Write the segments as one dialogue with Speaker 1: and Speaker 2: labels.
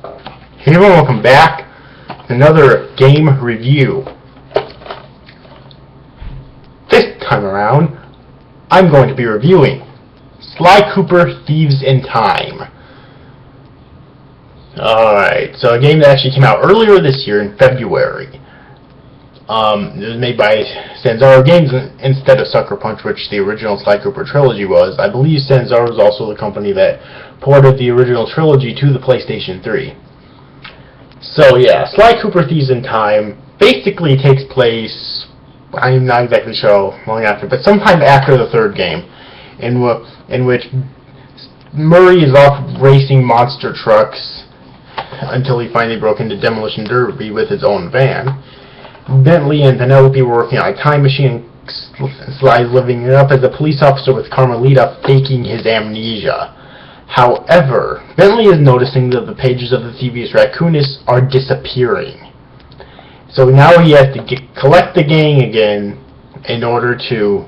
Speaker 1: Hey everyone, welcome back to another game review. This time around, I'm going to be reviewing Sly Cooper Thieves in Time. Alright, so a game that actually came out earlier this year in February. It was made by Sanzaro Games instead of Sucker Punch, which the original Sly Cooper trilogy was. I believe Sanzaro is also the company that ported the original trilogy to the PlayStation 3. So yeah, Sly Cooper Thieves in Time basically takes place, I'm not exactly sure long after, but sometime after the third game, in which Murray is off racing monster trucks until he finally broke into Demolition Derby with his own van. Bentley and Penelope were working on a time machine, and Sly's living it up as a police officer with Carmelita faking his amnesia. However, Bentley is noticing that the pages of the Thievius Raccoonist are disappearing. So now he has to collect the gang again in order to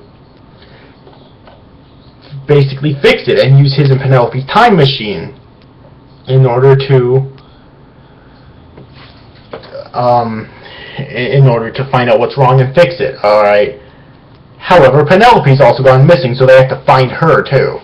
Speaker 1: basically fix it and use his and Penelope's time machine in order to find out what's wrong and fix it. Alright. However, Penelope's also gone missing, so they have to find her too.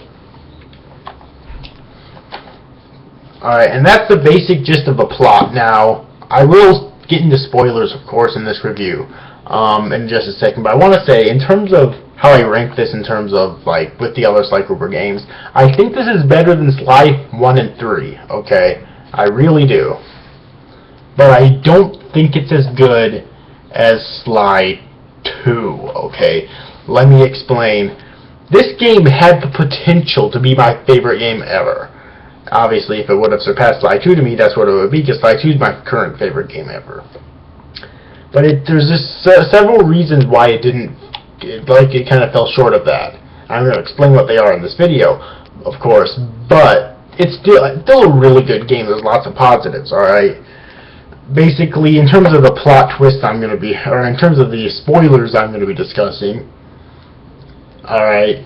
Speaker 1: Alright, and that's the basic gist of the plot. Now, I will get into spoilers, of course, in this review in just a second, but I want to say, in terms of how I rank this in terms of, like, with the other Sly Cooper games, I think this is better than Sly 1 and 3, okay? I really do. But I don't think it's as good as Sly 2, okay? Let me explain. This game had the potential to be my favorite game ever. Obviously, if it would have surpassed Sly 2 to me, that's what it would be, because Sly 2 is my current favorite game ever. But there's just several reasons why it didn't, it kind of fell short of that. I'm going to explain what they are in this video, of course, but it's still a really good game. There's lots of positives, alright? Basically, in terms of the plot twist in terms of the spoilers I'm going to be discussing, alright,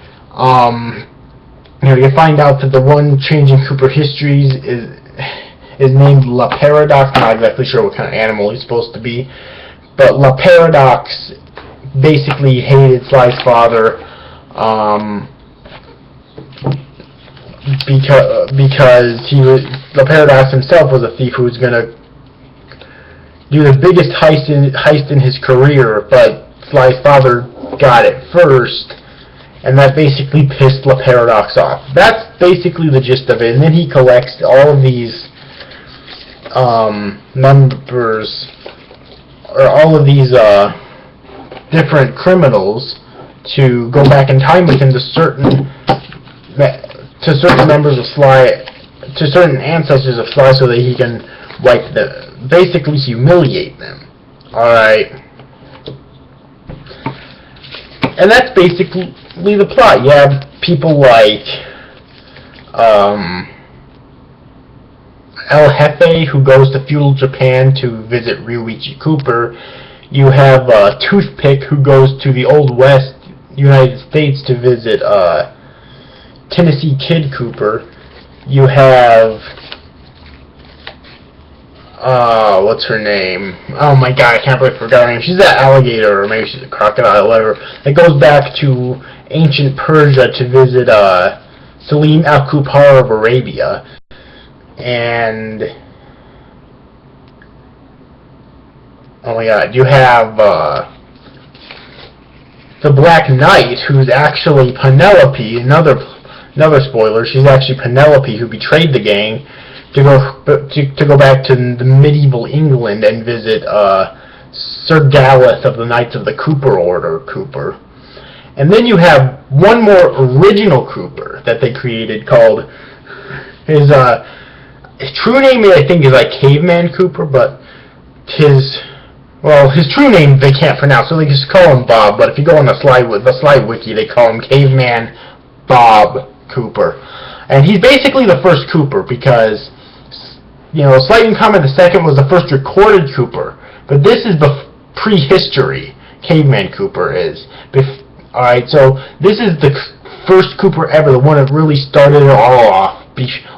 Speaker 1: you find out that the one change in Cooper histories is named La Paradox. I'm not exactly sure what kind of animal he's supposed to be, but La Paradox basically hated Sly's father because La Paradox himself was a thief who was going to do the biggest heist in his career, but Sly's father got it first. And that basically pissed La Paradox off. That's basically the gist of it. And then he collects all of these members, or all of these different criminals, to go back in time with him to certain members of Sly, to certain ancestors of Sly, so that he can wipe them, basically humiliate them. Alright. And that's basically the plot. You have people like El Jefe, who goes to feudal Japan to visit Ryuichi Cooper. You have Toothpick, who goes to the Old West, United States, to visit Tennessee Kid Cooper. You have what's her name? Oh my god, I can't believe I forgot her name. She's that alligator, or maybe she's a crocodile, whatever. It goes back to ancient Persia to visit Selim Al-Kupar of Arabia. And oh my god, you have the Black Knight, who's actually Penelope. Another spoiler, she's actually Penelope, who betrayed the gang to go back to the medieval England and visit Sir Galeth of the Knights of the Cooper Order Cooper. And then you have one more original Cooper that they created called his true name, I think, is like Caveman Cooper, but his true name they can't pronounce, so they just call him Bob. But if you go on the Sly Wiki, they call him Caveman Bob Cooper. And he's basically the first Cooper because, Sly in Time the Second was the first recorded Cooper, but this is the prehistory. Caveman Cooper is. Alright, so this is the first Cooper ever, the one that really started it all off,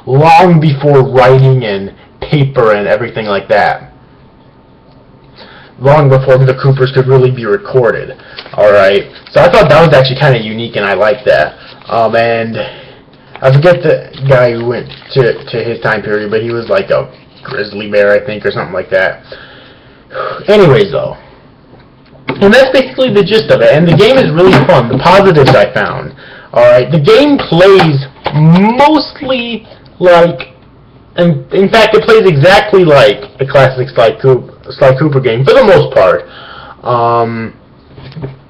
Speaker 1: long before writing and paper and everything like that. Long before the Coopers could really be recorded. Alright, so I thought that was actually kind of unique, and I liked that. And I forget the guy who went to his time period, but he was like a grizzly bear, I think, or something like that. Anyways, though. And that's basically the gist of it, and the game is really fun. The positives I found. Alright, the game plays mostly like, in fact, it plays exactly like the classic Sly Cooper game, for the most part.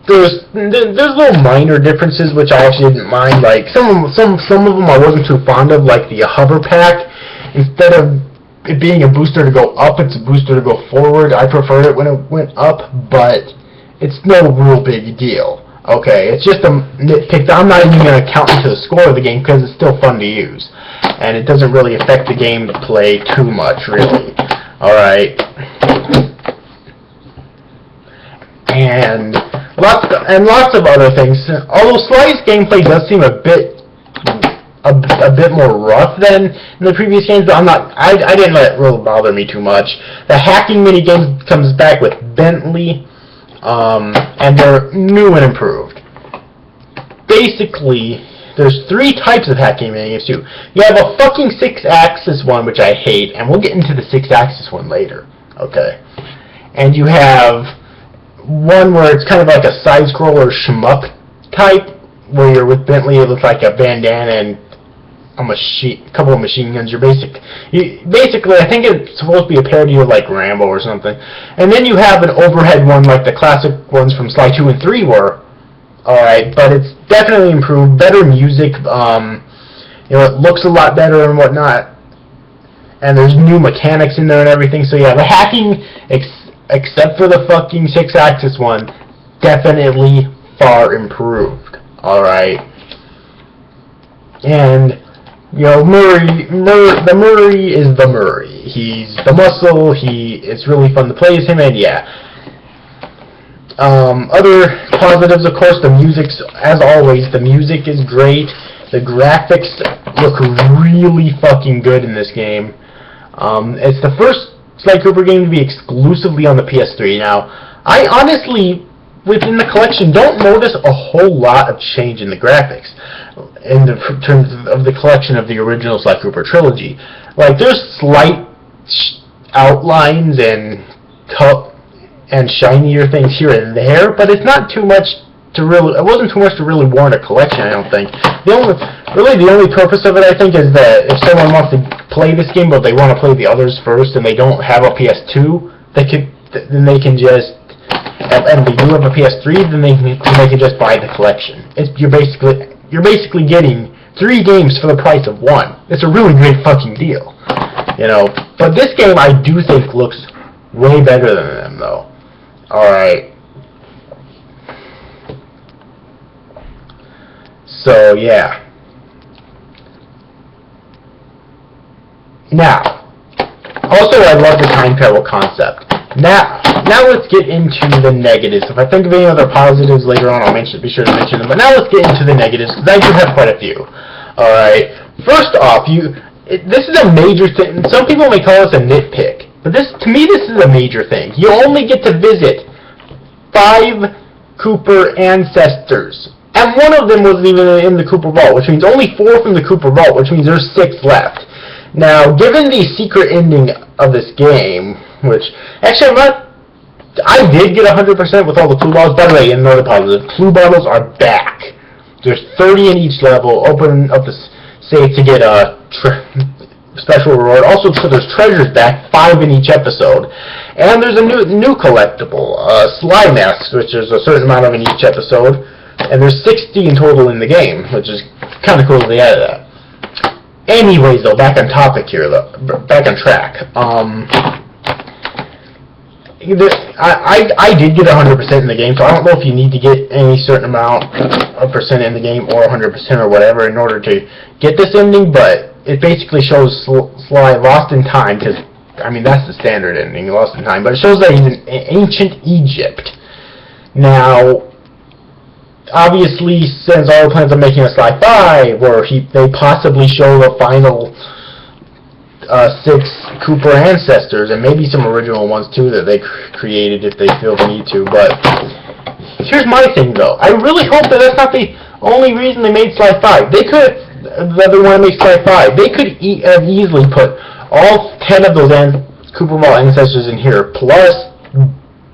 Speaker 1: There's little minor differences which I actually didn't mind. Like some of them I wasn't too fond of, like the hover pack. Instead of it being a booster to go up, it's a booster to go forward. I preferred it when it went up, but it's no real big deal. Okay, it's just a nitpick that I'm not even going to count into the score of the game because it's still fun to use. And it doesn't really affect the gameplay too much, really. Alright. And lots of other things. Although Sly's gameplay does seem a bit more rough than in the previous games, but I didn't let it really bother me too much. The hacking minigame comes back with Bentley. And they're new and improved. Basically, there's 3 types of hacking minigames too. You have a fucking 6-axis one, which I hate, and we'll get into the 6-axis one later. Okay. And you have one where it's kind of like a side-scroller shmup type, where you're with Bentley, it looks like a bandana and a couple of machine guns. Basically, I think it's supposed to be a parody of like Rambo or something. And then you have an overhead one like the classic ones from Sly 2 and 3 were. Alright, but it's definitely improved. Better music, it looks a lot better and whatnot. And there's new mechanics in there and everything. So yeah, the hacking, except for the fucking 6-axis one, definitely far improved. Alright. And Murray is the Murray. He's the muscle. It's really fun to play as him, and yeah. Other positives, of course, the music's, as always, the music is great. The graphics look really fucking good in this game. It's the first Sly Cooper game to be exclusively on the PS3. Now, I honestly, within the collection, don't notice a whole lot of change in the graphics in terms of the collection of the original Sly Cooper trilogy. Like, there's slight outlines and shinier things here and there, but it's not too much to really. It wasn't too much to really warrant a collection, I don't think. The only purpose of it, I think, is that if someone wants to play this game, but they want to play the others first, and they don't have a PS2, then they can just. And they do have a PS3, then they can just buy the collection. You're basically getting 3 games for the price of 1. It's a really great fucking deal, But this game I do think looks way better than them, though. All right. So yeah. Now, also I love the time travel concept. Now let's get into the negatives. If I think of any other positives later on, I'll be sure to mention them. But now let's get into the negatives, because I do have quite a few. Alright. First off, this is a major thing. Some people may call this a nitpick, but to me this is a major thing. You only get to visit 5 Cooper ancestors. And one of them wasn't even in the Cooper Vault, which means only 4 from the Cooper Vault, which means there's 6 left. Now, given the secret ending of this game, which, actually, I did get 100% with all the clue bottles. By the way, another positive, clue bottles are back. There's 30 in each level. Open up the safe to get a special reward. Also, so there's treasures back, 5 in each episode. And there's a new collectible, Sly Masks, which is a certain amount of in each episode. And there's 60 in total in the game, which is kind of cool that they added that. Anyways, though, back on topic here, back on track. I did get 100% in the game, so I don't know if you need to get any certain amount of percent in the game or 100% or whatever in order to get this ending, but it basically shows Sly lost in time, because, I mean, that's the standard ending, lost in time, but it shows that he's in ancient Egypt. Now, obviously, since all plans on making a Sly 5, where they possibly show the final 6 Cooper ancestors, and maybe some original ones too that they created if they feel the need to. But here's my thing though. I really hope that that's not the only reason they made Sly 5. They could, that they want to make Sly 5, they could have easily put all 10 of those Cooper Mall ancestors in here, plus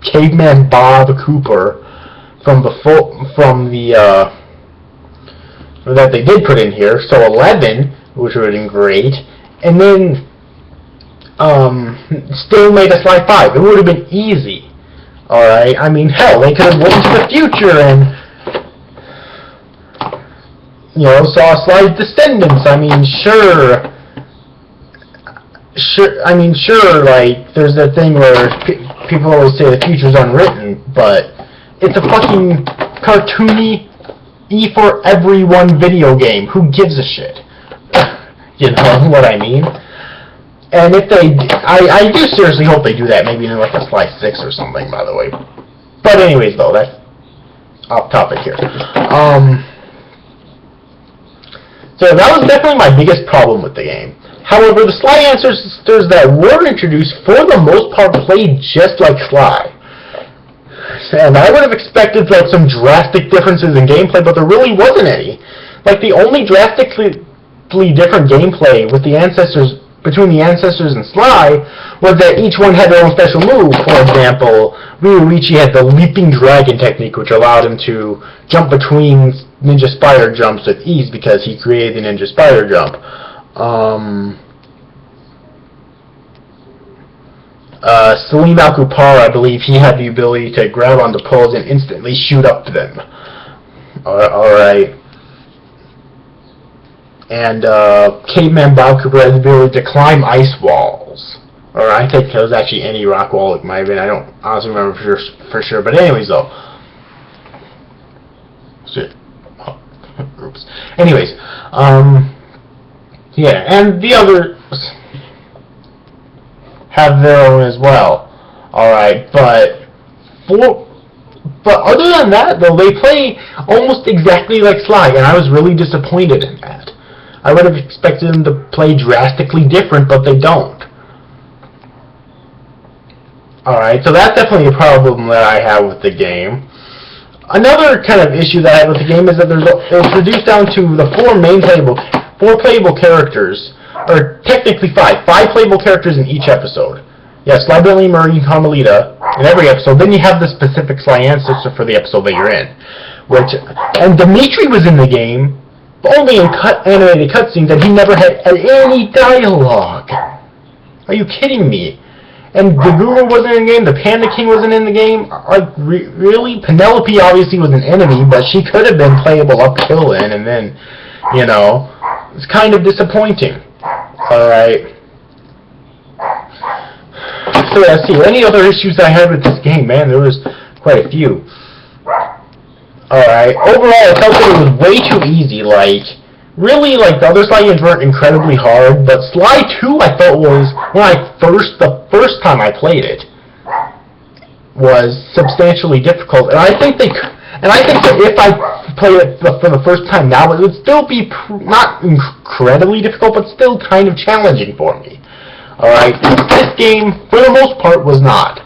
Speaker 1: Caveman Bob Cooper from the that they did put in here, so 11, which would have been great, and then still made a Sly 5. It would have been easy. Alright, I mean, hell, they could have went into the future and, you know, saw Sly's descendants. I mean, sure, like, there's that thing where people always say the future's unwritten, but it's a fucking cartoony E-for-everyone video game. Who gives a shit? You know what I mean? And if they... I do seriously hope they do that. Maybe in like a Sly 6 or something, by the way. But anyways, though, that's off topic here. So that was definitely my biggest problem with the game. However, the Sly ancestors that were introduced, for the most part, played just like Sly. And I would have expected like some drastic differences in gameplay, but there really wasn't any. Like, the only drastically different gameplay with the ancestors, between the ancestors and Sly, was that each one had their own special move. For example, Ryuichi had the leaping dragon technique, which allowed him to jump between ninja spider jumps with ease because he created the ninja spider jump. Salim Al-Kupar, I believe he had the ability to grab onto poles and instantly shoot up them. Alright. And Caveman Bob Cooper has the ability to climb ice walls. Or I think it was actually any rock wall it might have been. I don't honestly remember for sure. But anyways, though. Shit. Oh, oops. Anyways, yeah, and the others have their own as well. Alright, but other than that, though, they play almost exactly like Sly, and I was really disappointed in that. I would have expected them to play drastically different, but they don't. Alright, so that's definitely a problem that I have with the game. Another kind of issue that I have with the game is that it's reduced down to the four playable characters, or technically five playable characters in each episode. Yeah, Sly, Billy, Murray, and Carmelita in every episode. Then you have the specific Sly ancestor for the episode that you're in. And Dimitri was in the game, only in animated cutscenes, and he never had any dialogue. Are you kidding me? And the Guru wasn't in the game, the Panda King wasn't in the game. Like, really? Penelope obviously was an enemy, but she could have been playable up till then, and then, you know, it's kind of disappointing. Alright. So let's see, any other issues I had with this game? Man, there was quite a few. Alright, overall I felt that it was way too easy. Like, really, like, the other Sly games weren't incredibly hard, but Sly 2 I felt was, the first time I played it, was substantially difficult, and I think that if I played it for the first time now, it would still be not incredibly difficult, but still kind of challenging for me. Alright, this game, for the most part, was not.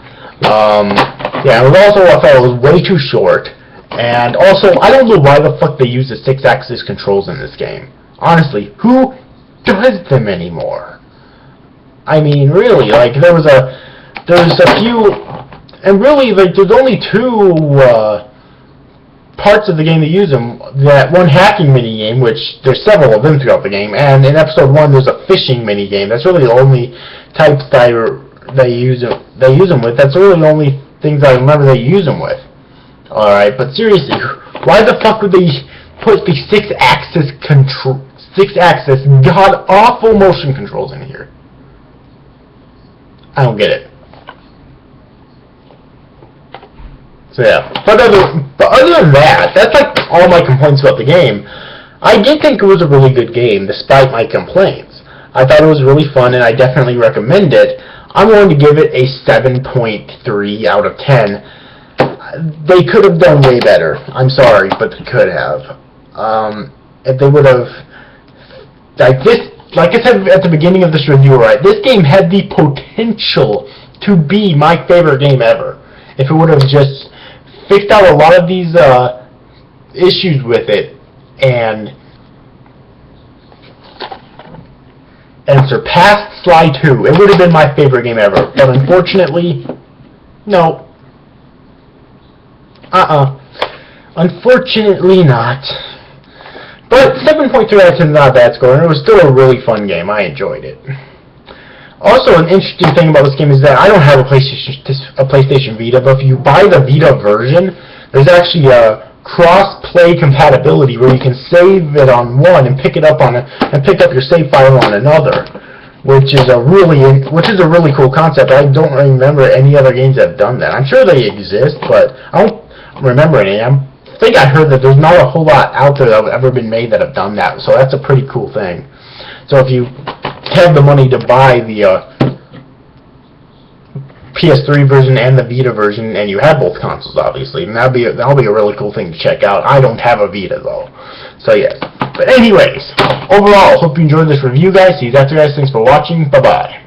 Speaker 1: Yeah, it was also, I thought it was way too short. And also, I don't know why the fuck they use the 6-axis controls in this game. Honestly, who does them anymore? I mean, really, like, there's a few, and really, like, there's only two parts of the game that use them. That one hacking mini-game, which there's several of them throughout the game, and in episode 1 there's a fishing mini-game. That's really the only types they use them with. That's really the only things I remember they use them with. Alright, but seriously, why the fuck would they put the 6-axis god-awful motion controls in here? I don't get it. So yeah, but other than that, that's like all my complaints about the game. I did think it was a really good game, despite my complaints. I thought it was really fun, and I definitely recommend it. I'm going to give it a 7.3 out of 10. They could have done way better. I'm sorry, but they could have. If they would have... Like, this like I said at the beginning of this review, right, this game had the potential to be my favorite game ever if it would have just fixed out a lot of these issues with it and surpassed Sly 2. It would have been my favorite game ever, but unfortunately, no. Unfortunately not. But 7.3 out of 10 is not a bad score, and it was still a really fun game. I enjoyed it. Also, an interesting thing about this game is that I don't have a PlayStation Vita, but if you buy the Vita version, there's actually a cross-play compatibility where you can save it on one and pick up your save file on another, which is a really cool concept. I don't remember any other games that have done that. I'm sure they exist, but I don't remember any. I think I heard that there's not a whole lot out there that have ever been made that have done that, so that's a pretty cool thing. So if you have the money to buy the PS3 version and the Vita version, and you have both consoles, obviously, and that'll be a really cool thing to check out. I don't have a Vita though, so yes. But anyways, overall, hope you enjoyed this review, guys. See you after, guys. Thanks for watching. Bye bye.